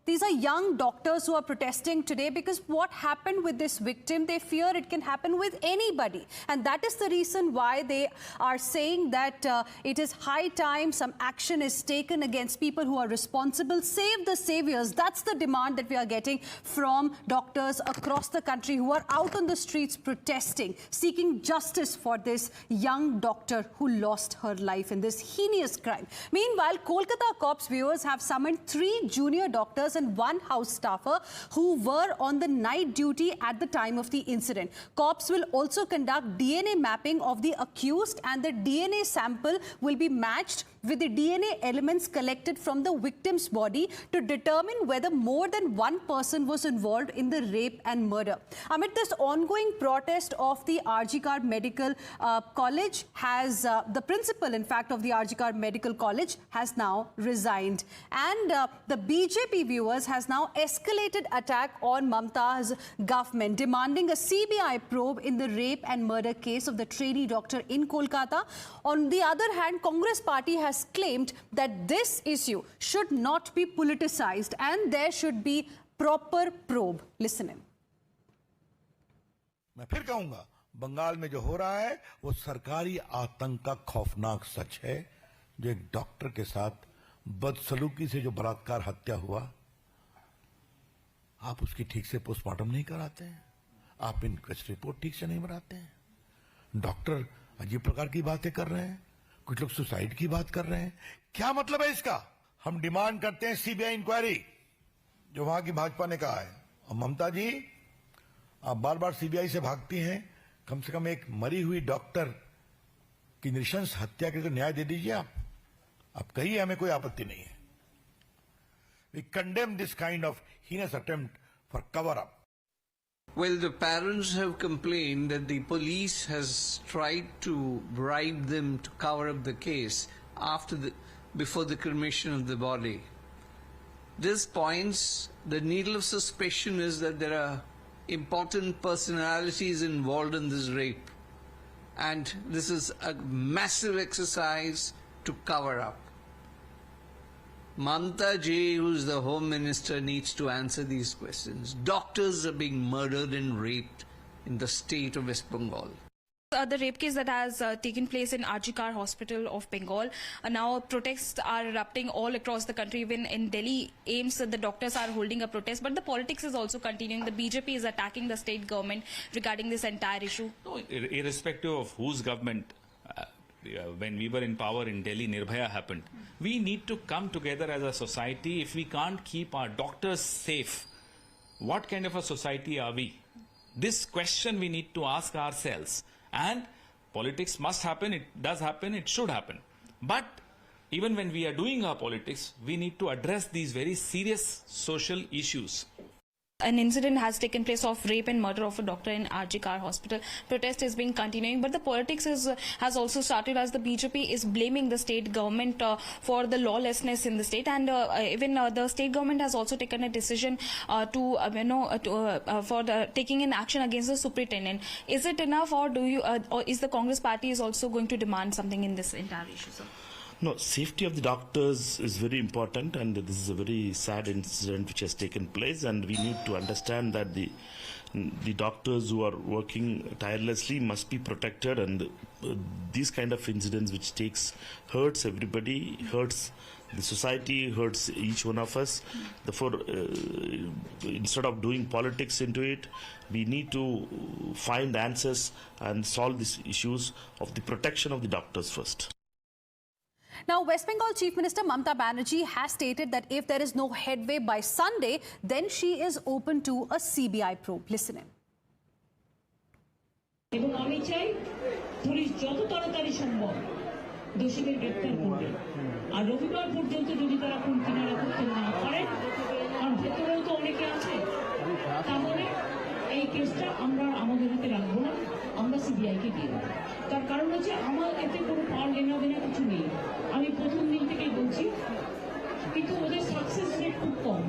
These are young doctors who are protesting today because what happened with this victim, they fear it can happen with anybody. And that is the reason why they are saying that it is high time some action is taken against people who are responsible. Save the saviors. That's the demand that we are getting from doctors across the country who are out on the streets protesting, seeking justice for this young doctor who lost her life in this heinous crime. Meanwhile, Kolkata cops viewers have summoned 3 junior doctors and 1 house staffer who were on the night duty at the time of the incident. Cops will also conduct DNA mapping of the accused, and the DNA sample will be matched with the DNA elements collected from the victim's body to determine whether more than one person was involved in the rape and murder. Amid this ongoing protest of the RG Kar Medical College the principal, in fact, of the RG Kar Medical College has now resigned. And the BJP viewers has now escalated attack on Mamta's government, demanding a CBI probe in the rape and murder case of the trainee doctor in Kolkata. On the other hand, Congress party has claimed that this issue should not be politicized and there should be proper probe. Listen in. मैं फिर कहूंगा, बंगाल में जो हो रहा है वो सरकारी आतंक का खौफनाक सच है। जो एक डॉक्टर के साथ बदसलूकी से जो बलात्कार हत्या हुआ, आप उसकी ठीक से पोस्टमार्टम नहीं कराते हैं, आप इनक्वेस्ट रिपोर्ट ठीक से नहीं बनाते हैं। डॉक्टर अजीब प्रकार की बातें कर रहे हैं, कुछ लोग सुसाइड की बात कर रहे हैं। क्या मतलब है इसका? हम डिमांड करते हैं सीबीआई इंक्वायरी, जो वहां की भाजपा ने कहा है। और ममता जी, आप बार बार सीबीआई से भागती हैं, कम से कम एक मरी हुई डॉक्टर की नृशंस हत्या के न्याय दे दीजिए। आप कहिए, हमें कोई आपत्ति नहीं है। We condemn this kind of heinous attempt for cover-up. Well, the parents have complained that the police has tried to bribe them to cover up the case before the cremation of the body. This points, the needle of suspicion is that there are important personalities involved in this rape, and this is a massive exercise to cover up. Mamta Ji, who's the Home Minister, needs to answer these questions. Doctors are being murdered and raped in the state of West Bengal. The rape case that has taken place in RG Kar Hospital of Bengal. Now protests are erupting all across the country. Even in Delhi, AIIMS, the doctors are holding a protest. But the politics is also continuing. The BJP is attacking the state government regarding this entire issue. No, irrespective of whose government, when we were in power in Delhi, Nirbhaya happened. We need to come together as a society. If we can't keep our doctors safe, what kind of a society are we? This question we need to ask ourselves. And politics must happen, it does happen, it should happen. But even when we are doing our politics, we need to address these very serious social issues. An incident has taken place of rape and murder of a doctor in RG Kar Hospital. Protest is being continuing, but the politics has also started as the BJP is blaming the state government for the lawlessness in the state, and even the state government has also taken a decision for taking an action against the superintendent. Is it enough, or or is the Congress party is also going to demand something in this entire issue, sir? No, safety of the doctors is very important, and this is a very sad incident which has taken place, and we need to understand that the doctors who are working tirelessly must be protected, and these kind of incidents which hurts everybody, hurts the society, hurts each one of us. Therefore, instead of doing politics into it, we need to find answers and solve these issues of the protection of the doctors first. Now, West Bengal Chief Minister Mamta Banerjee has stated that if there is no headway by Sunday, then she is open to a CBI probe. Listen in. এবং আমি চাই police যত তাড়াতাড়ি সম্ভব দোষীদের গ্রেফতার করবে। আর রবিবার পর্যন্ত যদি তারা কোন কিনারা করতে না পারে, কারণ ভেতরেও তো অনেকে আছে, তাহলে এই কেসটা আমরা আমাদের হাতে রাখবো না, আমরা সিবিআইকে দিয়ে দেবো। তার কারণ হচ্ছে আমার এতে কোনো পাওয়ার লেনাদেনা কিছু নেই। আমি প্রথম দিন থেকেই বলছি, কিন্তু ওদের সাকসেস রেট খুব কম।